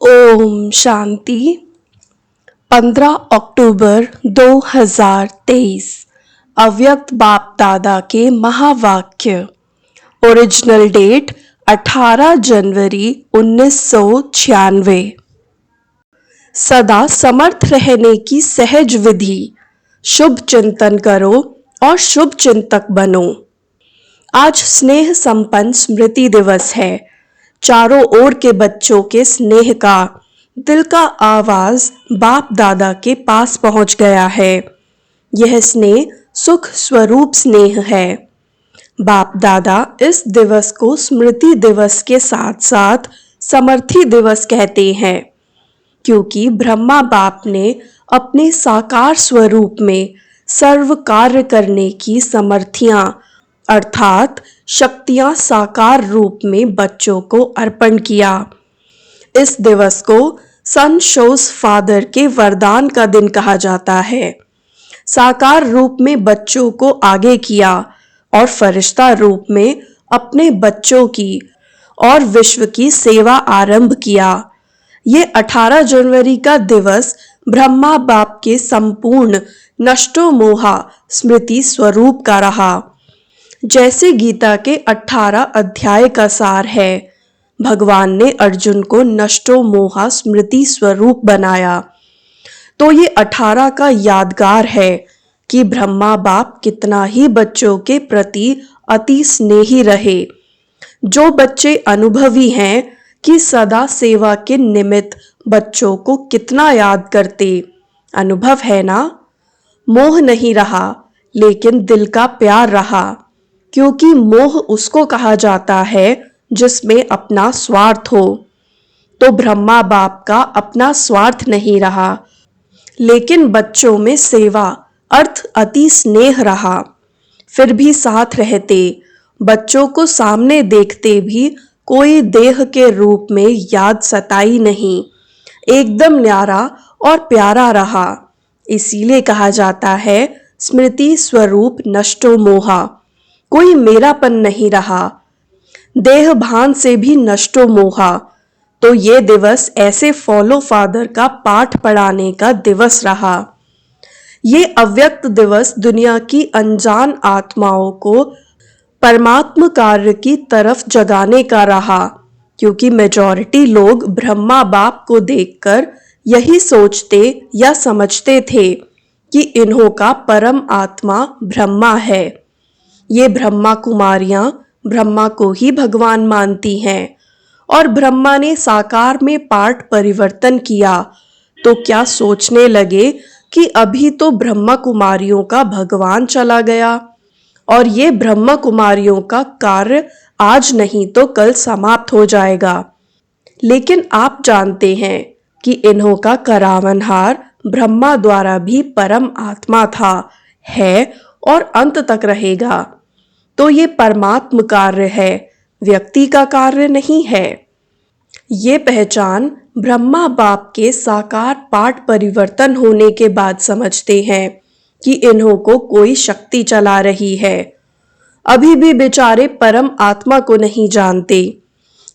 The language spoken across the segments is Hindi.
ओम शांति। 15 अक्टूबर 2023 अव्यक्त बाप दादा के महावाक्य। ओरिजिनल डेट 18 जनवरी 1996। सदा समर्थ रहने की सहज विधि। शुभ चिंतन करो और शुभ चिंतक बनो। आज स्नेह संपन्न स्मृति दिवस है। चारों ओर के बच्चों के स्नेह का दिल का आवाज बाप दादा के पास पहुंच गया है। यह स्नेह सुख स्वरूप स्नेह है। बाप दादा इस दिवस को स्मृति दिवस के साथ साथ समर्थी दिवस कहते हैं, क्योंकि ब्रह्मा बाप ने अपने साकार स्वरूप में सर्व कार्य करने की समर्थियां अर्थात शक्तियां साकार रूप में बच्चों को अर्पण किया। इस दिवस को सन शोस फादर के वरदान का दिन कहा जाता है। साकार रूप में बच्चों को आगे किया और फरिश्ता रूप में अपने बच्चों की और विश्व की सेवा आरंभ किया। ये 18 जनवरी का दिवस ब्रह्मा बाप के संपूर्ण नष्टो मोहा स्मृति स्वरूप का रहा। जैसे गीता के 18 अध्याय का सार है, भगवान ने अर्जुन को नष्टो मोहा स्मृति स्वरूप बनाया। तो ये 18 का यादगार है कि ब्रह्मा बाप कितना ही बच्चों के प्रति अति स्नेही रहे। जो बच्चे अनुभवी हैं कि सदा सेवा के निमित्त बच्चों को कितना याद करते, अनुभव है ना। मोह नहीं रहा, लेकिन दिल का प्यार रहा, क्योंकि मोह उसको कहा जाता है जिसमें अपना स्वार्थ हो। तो ब्रह्मा बाप का अपना स्वार्थ नहीं रहा, लेकिन बच्चों में सेवा अर्थ अति स्नेह रहा। फिर भी साथ रहते, बच्चों को सामने देखते भी कोई देह के रूप में याद सताई नहीं, एकदम न्यारा और प्यारा रहा। इसीलिए कहा जाता है स्मृति स्वरूप नष्टो मोहा। कोई मेरापन नहीं रहा, देह भान से भी नष्टो मोहा। तो ये दिवस ऐसे फॉलो फादर का पाठ पढ़ाने का दिवस रहा। ये अव्यक्त दिवस दुनिया की अनजान आत्माओं को परमात्म कार्य की तरफ जगाने का रहा, क्योंकि मेजॉरिटी लोग ब्रह्मा बाप को देखकर यही सोचते या समझते थे कि इन्हों का परम आत्मा ब्रह्मा है। ये ब्रह्मा कुमारियां ब्रह्मा को ही भगवान मानती हैं, और ब्रह्मा ने साकार में पाठ परिवर्तन किया तो क्या सोचने लगे कि अभी तो ब्रह्मा कुमारियों का भगवान चला गया और ये ब्रह्मा कुमारियों का कार्य आज नहीं तो कल समाप्त हो जाएगा। लेकिन आप जानते हैं कि इन्हों का करावनहार ब्रह्मा द्वारा भी परम आत्मा था, है और अंत तक रहेगा। तो ये परमात्म कार्य है, व्यक्ति का कार्य नहीं है। ये पहचान ब्रह्मा बाप के साकार पाठ परिवर्तन होने के बाद समझते हैं कि इन्हों को कोई शक्ति चला रही है। अभी भी बेचारे परम आत्मा को नहीं जानते,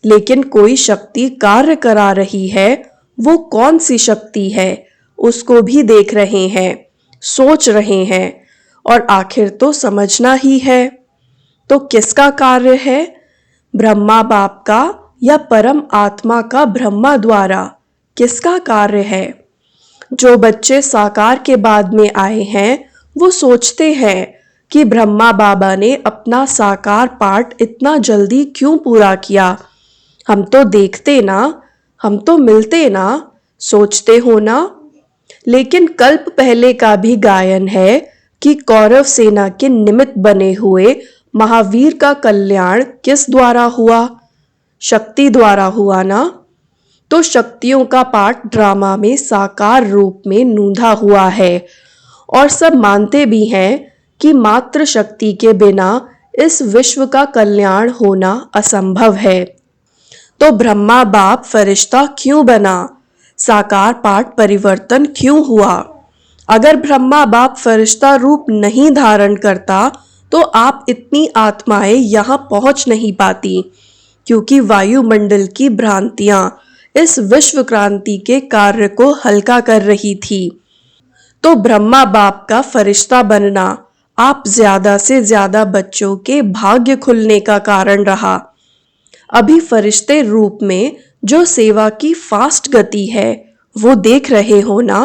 लेकिन कोई शक्ति कार्य करा रही है। वो कौन सी शक्ति है उसको भी देख रहे हैं, सोच रहे हैं, और आखिर तो समझना ही है। तो किसका कार्य है, ब्रह्मा बाप का या परम आत्मा का ब्रह्मा द्वारा? किसका कार्य है? जो बच्चे साकार के बाद में आए हैं वो सोचते हैं कि ब्रह्मा बाबा ने अपना साकार पाठ इतना जल्दी क्यों पूरा किया। हम तो देखते ना, हम तो मिलते ना, सोचते हो ना। लेकिन कल्प पहले का भी गायन है कि कौरव सेना के निमित्त बने हुए महावीर का कल्याण किस द्वारा हुआ? शक्ति द्वारा हुआ ना। तो शक्तियों का पाठ ड्रामा में साकार रूप में नूंधा हुआ है, और सब मानते भी हैं कि मात्र शक्ति के बिना इस विश्व का कल्याण होना असंभव है। तो ब्रह्मा बाप फरिश्ता क्यों बना? साकार पाठ परिवर्तन क्यों हुआ? अगर ब्रह्मा बाप फरिश्ता रूप नहीं धारण करता तो आप इतनी आत्माएं यहाँ पहुंच नहीं पाती, क्योंकि वायुमंडल की भ्रांतियां इस विश्व क्रांति के कार्य को हल्का कर रही थी। तो ब्रह्मा बाप का फरिश्ता बनना आप ज्यादा से ज्यादा बच्चों के भाग्य खुलने का कारण रहा। अभी फरिश्ते रूप में जो सेवा की फास्ट गति है वो देख रहे हो ना।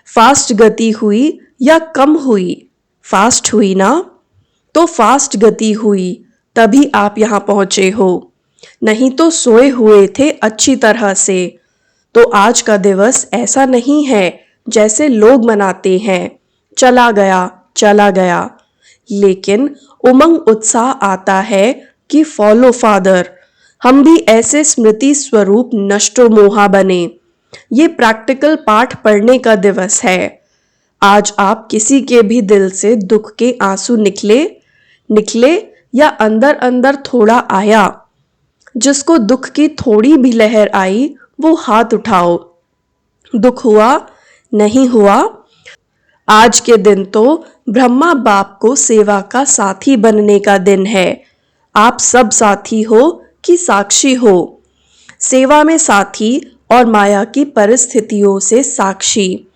फास्ट गति हुई या कम हुई? फास्ट हुई ना। तो फास्ट गति हुई तभी आप यहाँ पहुंचे हो, नहीं तो सोए हुए थे अच्छी तरह से। तो आज का दिवस ऐसा नहीं है जैसे लोग मनाते हैं, चला गया चला गया, लेकिन उमंग उत्साह आता है कि फॉलो फादर, हम भी ऐसे स्मृति स्वरूप नष्टो मोहा बने। ये प्रैक्टिकल पाठ पढ़ने का दिवस है। आज आप किसी के भी दिल से दुख के आंसू निकले निकले या अंदर अंदर थोड़ा आया, जिसको दुख की थोड़ी भी लहर आई वो हाथ उठाओ। दुख हुआ? नहीं हुआ? आज के दिन तो ब्रह्मा बाप को सेवा का साथी बनने का दिन है। आप सब साथी हो कि साक्षी हो? सेवा में साथी और माया की परिस्थितियों से साक्षी।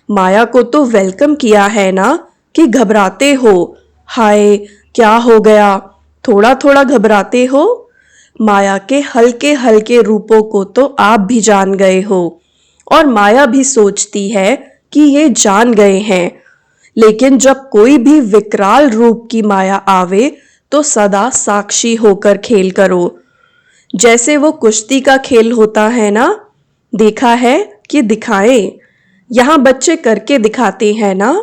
माया को तो वेलकम किया है ना कि घबराते हो? हाय क्या हो गया, थोड़ा थोड़ा घबराते हो? माया के हल्के हल्के रूपों को तो आप भी जान गए हो, और माया भी सोचती है कि ये जान गए हैं। लेकिन जब कोई भी विकराल रूप की माया आवे तो सदा साक्षी होकर खेल करो। जैसे वो कुश्ती का खेल होता है ना, देखा है कि दिखाएं? यहाँ बच्चे करके दिखाते हैं ना।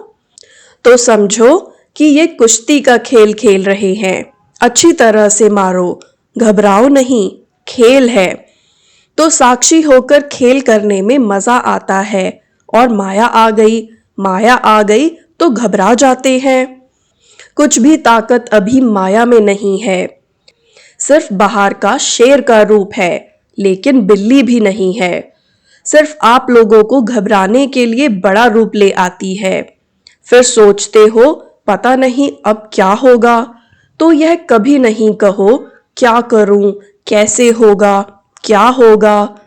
तो समझो कि ये कुश्ती का खेल खेल रहे हैं। अच्छी तरह से मारो, घबराओ नहीं, खेल है। तो साक्षी होकर खेल करने में मजा आता है। और माया आ गई तो घबरा जाते हैं। कुछ भी ताकत अभी माया में नहीं है। सिर्फ बाहर का शेर का रूप है, लेकिन बिल्ली भी नहीं है। सिर्फ आप लोगों को घबराने के लिए बड़ा रूप ले आती है। फिर सोचते हो पता नहीं अब क्या होगा। तो यह कभी नहीं कहो क्या करूं, कैसे होगा, क्या होगा।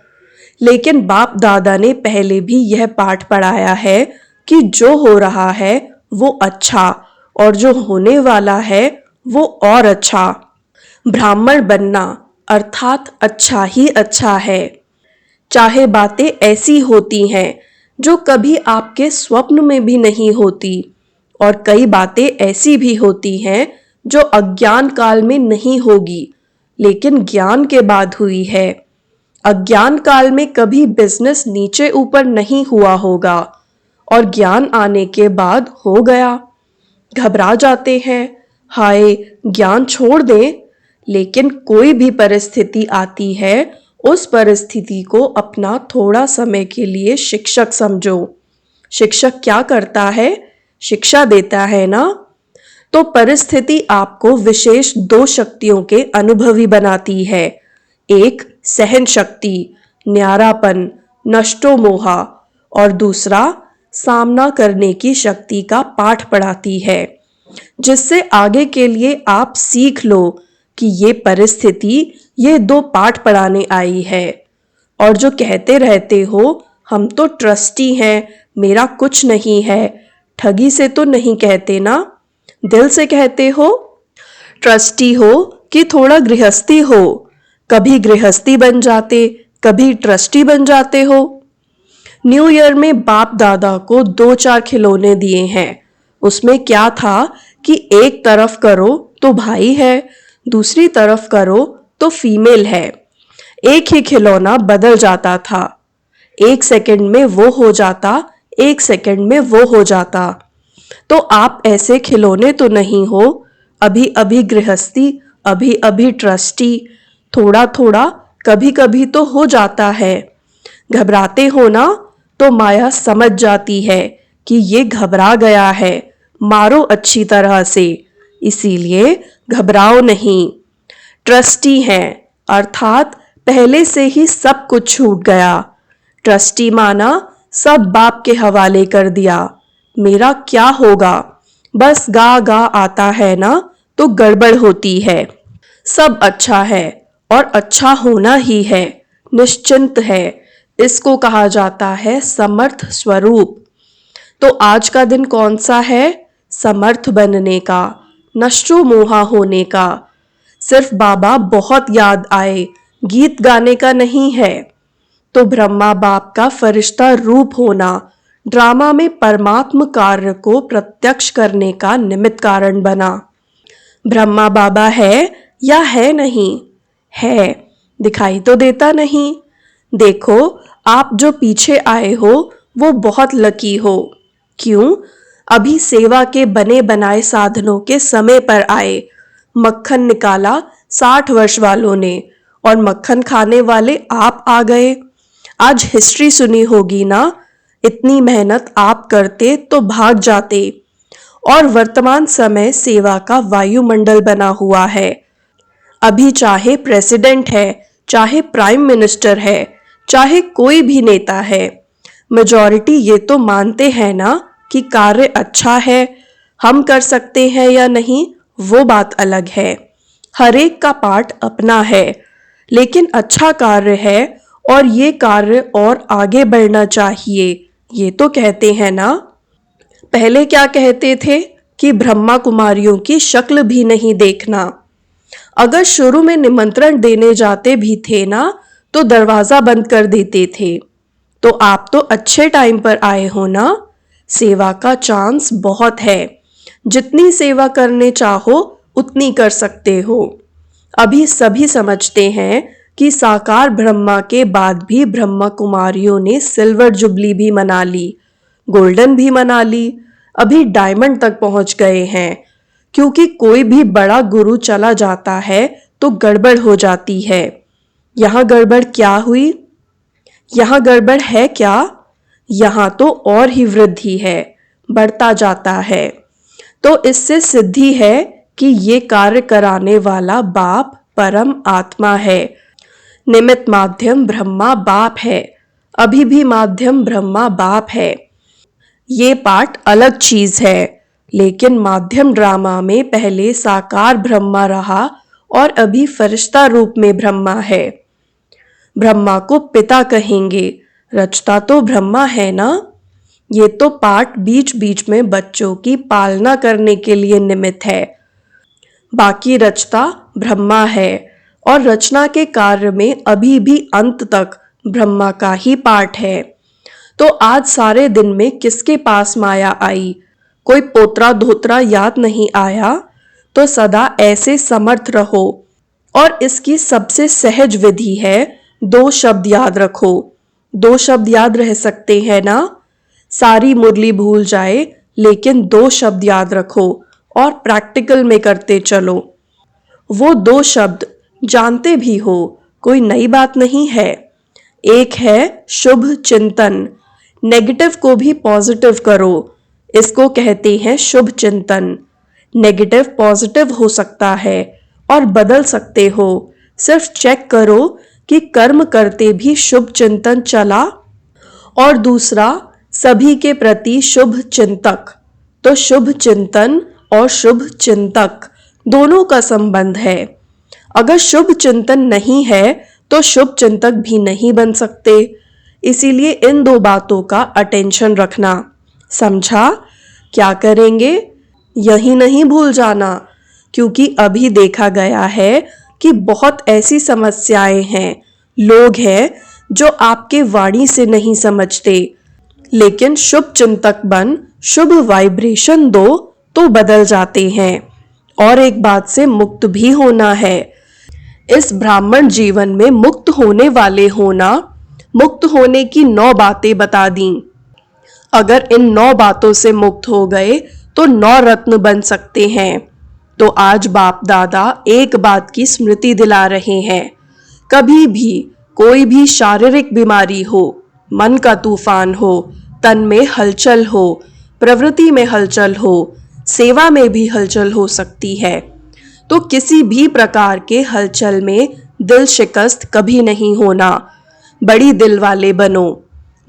लेकिन बाप दादा ने पहले भी यह पाठ पढ़ाया है कि जो हो रहा है वो अच्छा, और जो होने वाला है वो और अच्छा। ब्राह्मण बनना अर्थात अच्छा ही अच्छा है। चाहे बातें ऐसी होती हैं जो कभी आपके स्वप्न में भी नहीं होती, और कई बातें ऐसी भी होती हैं जो अज्ञान काल में नहीं होगी, लेकिन ज्ञान के बाद हुई है। अज्ञान काल में कभी बिजनेस नीचे ऊपर नहीं हुआ होगा, और ज्ञान आने के बाद हो गया। घबरा जाते हैं, हाय ज्ञान छोड़ दें। लेकिन कोई भी परिस्थिति आती है, उस परिस्थिति को अपना थोड़ा समय के लिए शिक्षक समझो। शिक्षक क्या करता है? शिक्षा देता है ना। तो परिस्थिति आपको विशेष दो शक्तियों के अनुभवी बनाती है। एक सहन शक्ति, न्यारापन, नष्टो मोहा, और दूसरा सामना करने की शक्ति का पाठ पढ़ाती है, जिससे आगे के लिए आप सीख लो कि ये परिस्थिति ये दो पाठ पढ़ाने आई है। और जो कहते रहते हो हम तो ट्रस्टी हैं, मेरा कुछ नहीं है, ठगी से तो नहीं कहते ना, दिल से कहते हो? ट्रस्टी हो कि थोड़ा गृहस्थी हो? कभी गृहस्थी बन जाते, कभी ट्रस्टी बन जाते हो। न्यू ईयर में बाप दादा को 2-4 खिलौने दिए हैं। उसमें क्या था कि एक तरफ करो तो भाई है, दूसरी तरफ करो तो फीमेल है। एक ही खिलौना बदल जाता था, 1 सेकंड में वो हो जाता, 1 सेकंड में वो हो जाता। तो आप ऐसे खिलौने तो नहीं हो, अभी अभी गृहस्थी, अभी अभी ट्रस्टी, थोड़ा थोड़ा कभी कभी तो हो जाता है। घबराते हो ना, तो माया समझ जाती है कि ये घबरा गया है, मारो अच्छी तरह से, इसीलिए घबराओ नहीं। ट्रस्टी हैं अर्थात पहले से ही सब कुछ छूट गया। ट्रस्टी माना सब बाप के हवाले कर दिया। मेरा क्या होगा, बस गा गा आता है ना तो गड़बड़ होती है। सब अच्छा है और अच्छा होना ही है, निश्चिंत है। इसको कहा जाता है समर्थ स्वरूप। तो आज का दिन कौन सा है? समर्थ बनने का, नष्टो मोहा होने का। सिर्फ बाबा बहुत याद आए, गीत गाने का नहीं है। तो ब्रह्मा बाप का फरिश्ता रूप होना ड्रामा में परमात्म कार्य को प्रत्यक्ष करने का निमित्त कारण बना। ब्रह्मा बाबा है या है नहीं? है, दिखाई तो देता नहीं। देखो, आप जो पीछे आए हो वो बहुत लकी हो। क्यों? अभी सेवा के बने बनाए साधनों के समय पर आए। मक्खन निकाला 60 वर्ष वालों ने और मक्खन खाने वाले आप आ गए। आज हिस्ट्री सुनी होगी ना, इतनी मेहनत आप करते तो भाग जाते। और वर्तमान समय सेवा का वायुमंडल बना हुआ है। अभी चाहे प्रेसिडेंट है, चाहे प्राइम मिनिस्टर है, चाहे कोई भी नेता है, मेजॉरिटी ये तो मानते हैं ना कि कार्य अच्छा है। हम कर सकते हैं या नहीं वो बात अलग है। हर एक का पार्ट अपना है, लेकिन अच्छा कार्य है और ये कार्य और आगे बढ़ना चाहिए, ये तो कहते हैं ना। पहले क्या कहते थे कि ब्रह्मा कुमारियों की शक्ल भी नहीं देखना। अगर शुरू में निमंत्रण देने जाते भी थे ना तो दरवाजा बंद कर देते थे। तो आप तो अच्छे टाइम पर आए हो ना। सेवा का चांस बहुत है, जितनी सेवा करने चाहो उतनी कर सकते हो। अभी सभी समझते हैं कि साकार ब्रह्मा के बाद भी ब्रह्मा कुमारियों ने सिल्वर जुबली भी मना ली, गोल्डन भी मना ली, अभी डायमंड तक पहुंच गए हैं। क्योंकि कोई भी बड़ा गुरु चला जाता है तो गड़बड़ हो जाती है। यहाँ गड़बड़ क्या हुई? यहाँ गड़बड़ है क्या? यहाँ तो और ही वृद्धि है, बढ़ता जाता है। तो इससे सिद्धि है कि ये कार्य कराने वाला बाप परम आत्मा है। निमित्त माध्यम ब्रह्मा बाप है, अभी भी माध्यम ब्रह्मा बाप है। ये पाठ अलग चीज है, लेकिन माध्यम ड्रामा में पहले साकार ब्रह्मा रहा और अभी फरिश्ता रूप में ब्रह्मा है। ब्रह्मा को पिता कहेंगे, रचता तो ब्रह्मा है ना। ये तो पाठ बीच बीच में बच्चों की पालना करने के लिए निमित्त है। बाकी रचता ब्रह्मा है और रचना के कार्य में अभी भी अंत तक ब्रह्मा का ही पाठ है। तो आज सारे दिन में किसके पास माया आई? कोई पोतरा धोतरा याद नहीं आया? तो सदा ऐसे समर्थ रहो। और इसकी सबसे सहज विधि है 2 शब्द याद रखो। 2 शब्द याद रह सकते हैं ना? सारी मुरली भूल जाए, लेकिन 2 शब्द याद रखो और प्रैक्टिकल में करते चलो। वो 2 शब्द जानते भी हो, कोई नई बात नहीं है। एक है शुभ चिंतन, नेगेटिव को भी पॉजिटिव करो, इसको कहते हैं शुभ चिंतन। नेगेटिव पॉजिटिव हो सकता है और बदल सकते हो। सिर्फ चेक करो कि कर्म करते भी शुभ चिंतन चला। और दूसरा, सभी के प्रति शुभ चिंतक। तो शुभ चिंतन और शुभ चिंतक दोनों का संबंध है। अगर शुभ चिंतन नहीं है तो शुभ चिंतक भी नहीं बन सकते। इसीलिए इन 2 बातों का अटेंशन रखना। समझा? क्या करेंगे? यही नहीं भूल जाना, क्योंकि अभी देखा गया है कि बहुत ऐसी समस्याएं हैं, लोग हैं जो आपके वाणी से नहीं समझते, लेकिन शुभ चिंतक बन शुभ वाइब्रेशन दो तो बदल जाते हैं। और एक बात से मुक्त भी होना है। इस ब्राह्मण जीवन में मुक्त होने वाले होना, मुक्त होने की 9 बातें बता दी। अगर इन 9 बातों से मुक्त हो गए तो 9 रत्न बन सकते हैं। तो आज बाप दादा एक बात की स्मृति दिला रहे हैं। कभी भी कोई भी शारीरिक बीमारी हो, मन का तूफान हो, तन में हलचल हो, प्रवृत्ति में हलचल हो, सेवा में भी हलचल हो सकती है। तो किसी भी प्रकार के हलचल में दिल शिकस्त कभी नहीं होना। बड़ी दिल वाले बनो।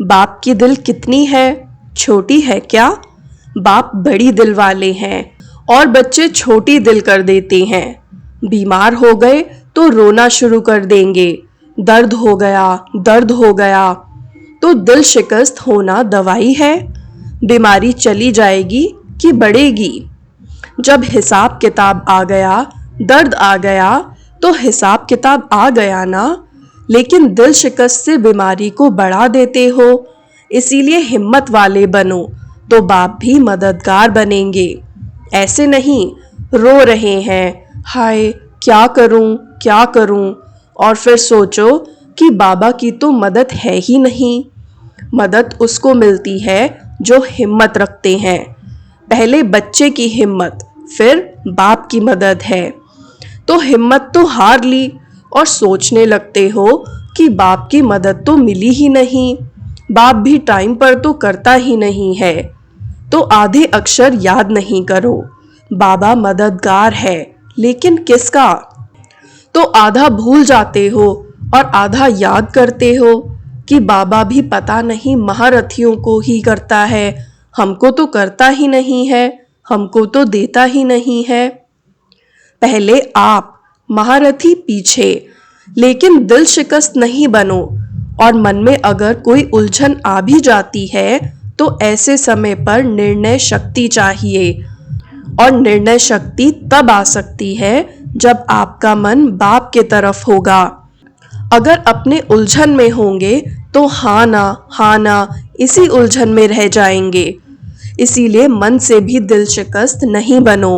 बाप की दिल कितनी है? छोटी है क्या? बाप बड़ी दिल वाले हैं और बच्चे छोटी दिल कर देते हैं। बीमार हो गए तो रोना शुरू कर देंगे, दर्द हो गया, दर्द हो गया। तो दिल शिकस्त होना दवाई है? बीमारी चली जाएगी कि बढ़ेगी? जब हिसाब किताब आ गया, दर्द आ गया, तो हिसाब किताब आ गया ना। लेकिन दिल शिकस्त से बीमारी को बढ़ा देते हो। इसीलिए हिम्मत वाले बनो तो बाप भी मददगार बनेंगे। ऐसे नहीं रो रहे हैं, हाय क्या करूं क्या करूं, और फिर सोचो कि बाबा की तो मदद है ही नहीं। मदद उसको मिलती है जो हिम्मत रखते हैं। पहले बच्चे की हिम्मत, फिर बाप की मदद है। तो हिम्मत तो हार ली और सोचने लगते हो कि बाप की मदद तो मिली ही नहीं, बाप भी टाइम पर तो करता ही नहीं है। तो आधे अक्षर याद नहीं करो। बाबा मददगार है, लेकिन किसका? तो आधा भूल जाते हो और आधा याद करते हो कि बाबा भी पता नहीं महारथियों को ही करता है, हमको तो करता ही नहीं है, हमको तो देता ही नहीं है। पहले आप, महारथी पीछे। लेकिन दिल शिकस्त नहीं बनो। और मन में अगर कोई उलझन आ भी जाती है तो ऐसे समय पर निर्णय शक्ति चाहिए। और निर्णय शक्ति तब आ सकती है जब आपका मन बाप के तरफ होगा। अगर अपने उलझन में होंगे तो हाँ ना इसी उलझन में रह जाएंगे। इसीलिए मन से भी दिल शिकस्त नहीं बनो।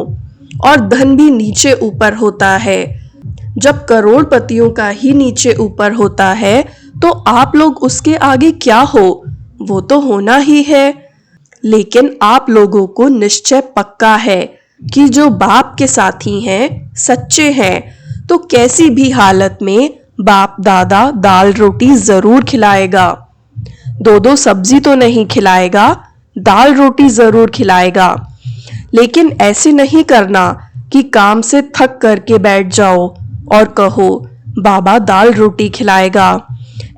और धन भी नीचे ऊपर होता है। जब करोड़पतियों का ही नीचे ऊपर होता है तो आप लोग उसके आगे क्या हो? वो तो होना ही है। लेकिन आप लोगों को निश्चय पक्का है कि जो बाप के साथी हैं, सच्चे हैं, तो कैसी भी हालत में बाप दादा दाल रोटी जरूर खिलाएगा। दो दो सब्जी तो नहीं खिलाएगा, दाल रोटी जरूर खिलाएगा। लेकिन ऐसे नहीं करना कि काम से थक करके बैठ जाओ और कहो बाबा दाल रोटी खिलाएगा।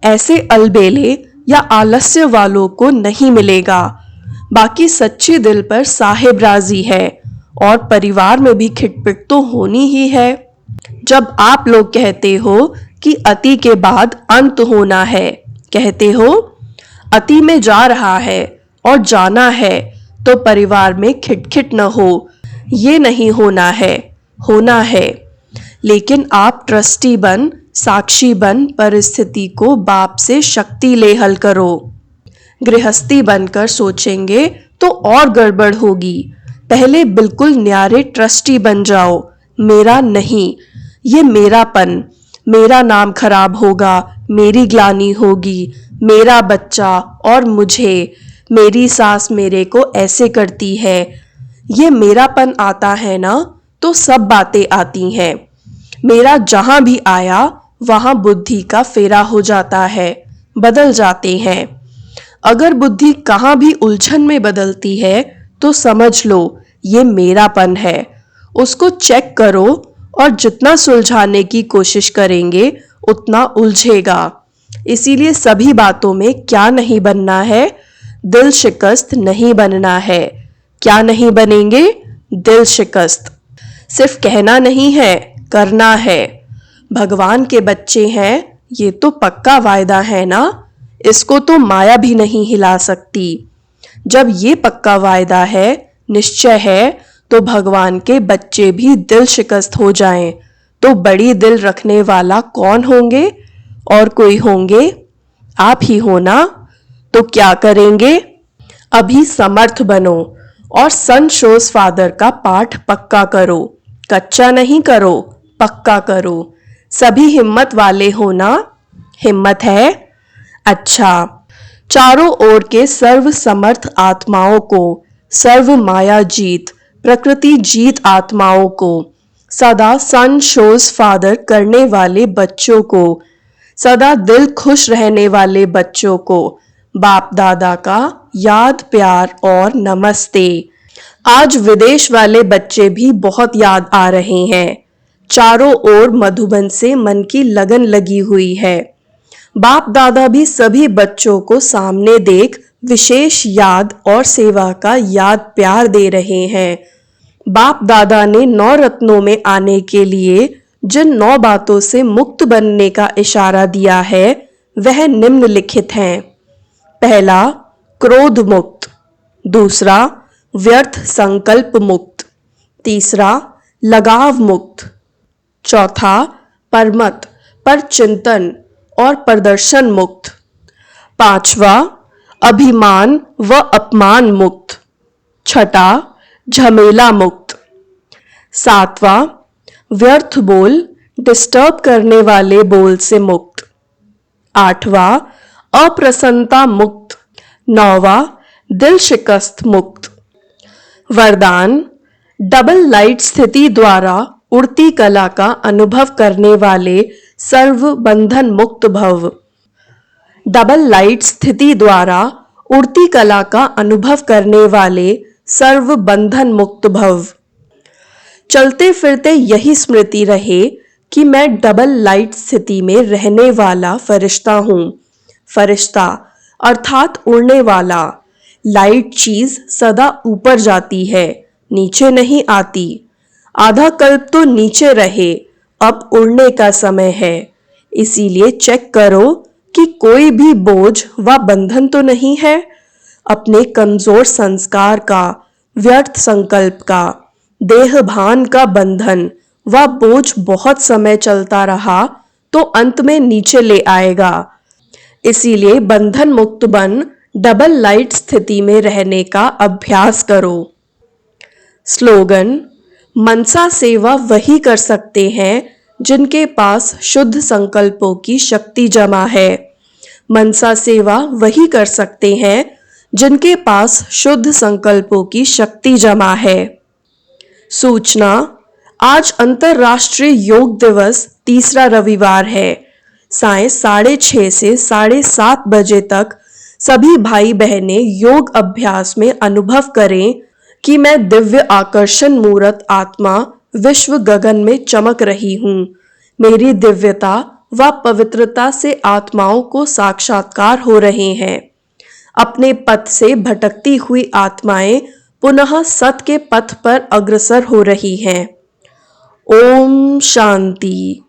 ऐसे अलबेले या आलस्य वालों को नहीं मिलेगा। बाकी सच्चे दिल पर साहेब राजी है और परिवार में भी खिटपिट तो होनी ही है। जब आप लोग कहते हो कि अति के बाद अंत होना है, कहते हो अति में जा रहा है और जाना है, तो परिवार में खिटखिट न हो, ये नहीं होना है, होना है। लेकिन आप ट्रस्टी बन, साक्षी बन परिस्थिति को बाप से शक्ति ले हल करो। गृहस्थी बनकर सोचेंगे तो और गड़बड़ होगी। पहले बिल्कुल न्यारे ट्रस्टी बन जाओ। मेरा नहीं, ये मेरापन, मेरा नाम खराब होगा, मेरी ग्लानि होगी, मेरा बच्चा और मुझे, मेरी सास मेरे को ऐसे करती है। ये मेरापन आता है ना तो सब बातें आती हैं। मेरा जहां भी आया वहां बुद्धि का फेरा हो जाता है, बदल जाते हैं। अगर बुद्धि कहाँ भी उलझन में बदलती है तो समझ लो ये मेरापन है। उसको चेक करो और जितना सुलझाने की कोशिश करेंगे उतना उलझेगा। इसीलिए सभी बातों में क्या नहीं बनना है, दिल शिकस्त नहीं बनना है। क्या नहीं बनेंगे? दिल शिकस्त। सिर्फ कहना नहीं है, करना है। भगवान के बच्चे हैं, ये तो पक्का वायदा है ना, इसको तो माया भी नहीं हिला सकती। जब ये पक्का वायदा है, निश्चय है, तो भगवान के बच्चे भी दिल शिकस्त हो जाएं तो बड़ी दिल रखने वाला कौन होंगे? और कोई होंगे? आप ही हो ना। तो क्या करेंगे? अभी समर्थ बनो और सन शोज फादर का पाठ पक्का करो। कच्चा नहीं करो, पक्का करो। सभी हिम्मत वाले हो ना? हिम्मत है? अच्छा। चारों ओर के सर्व समर्थ आत्माओं को, सर्व माया जीत, प्रकृति जीत आत्माओं को, सदा सन शोज फादर करने वाले बच्चों को, सदा दिल खुश रहने वाले बच्चों को बाप दादा का याद प्यार और नमस्ते। आज विदेश वाले बच्चे भी बहुत याद आ रहे हैं। चारों ओर मधुबन से मन की लगन लगी हुई है। बाप दादा भी सभी बच्चों को सामने देख विशेष याद और सेवा का याद प्यार दे रहे हैं। बाप दादा ने 9 रत्नों में आने के लिए जिन 9 बातों से मुक्त बनने का इशारा दिया है वह निम्नलिखित हैं। पहला, क्रोध मुक्त। दूसरा, व्यर्थ संकल्प मुक्त। तीसरा, लगाव मुक्त। चौथा, परमत पर चिंतन और प्रदर्शन मुक्त। पांचवा, अभिमान व अपमान मुक्त। छठा, झमेला मुक्त। सातवां, व्यर्थ बोल डिस्टर्ब करने वाले बोल से मुक्त। आठवां, अप्रसन्नता मुक्त। नौवां, दिल शिकस्त मुक्त। वरदान, डबल लाइट स्थिति द्वारा उड़ती कला का अनुभव करने वाले सर्व बंधन मुक्त भव। डबल लाइट स्थिति द्वारा उड़ती कला का अनुभव करने वाले सर्व बंधन मुक्त भव। चलते फिरते यही स्मृति रहे कि मैं डबल लाइट स्थिति में रहने वाला फरिश्ता हूँ। फरिश्ता अर्थात उड़ने वाला। लाइट चीज सदा ऊपर जाती है, नीचे नहीं आती। आधा कल्प तो नीचे रहे, अब उड़ने का समय है। इसीलिए चेक करो कि कोई भी बोझ व बंधन तो नहीं है। अपने कमजोर संस्कार का, व्यर्थ संकल्प का, देह भान का बंधन व बोझ बहुत समय चलता रहा तो अंत में नीचे ले आएगा। इसीलिए बंधन मुक्त बन डबल लाइट स्थिति में रहने का अभ्यास करो। स्लोगन, मनसा सेवा वही कर सकते हैं जिनके पास शुद्ध संकल्पों की शक्ति जमा है। मनसा सेवा वही कर सकते हैं जिनके पास शुद्ध संकल्पों की शक्ति जमा है। सूचना, आज अंतर्राष्ट्रीय योग दिवस तीसरा रविवार है। सायं 6:30 से 7:30 बजे तक सभी भाई बहनें योग अभ्यास में अनुभव करें कि मैं दिव्य आकर्षण मूर्त आत्मा विश्व गगन में चमक रही हूँ। मेरी दिव्यता व पवित्रता से आत्माओं को साक्षात्कार हो रहे हैं। अपने पथ से भटकती हुई आत्माएं पुनः सत के पथ पर अग्रसर हो रही हैं। ओम शांति।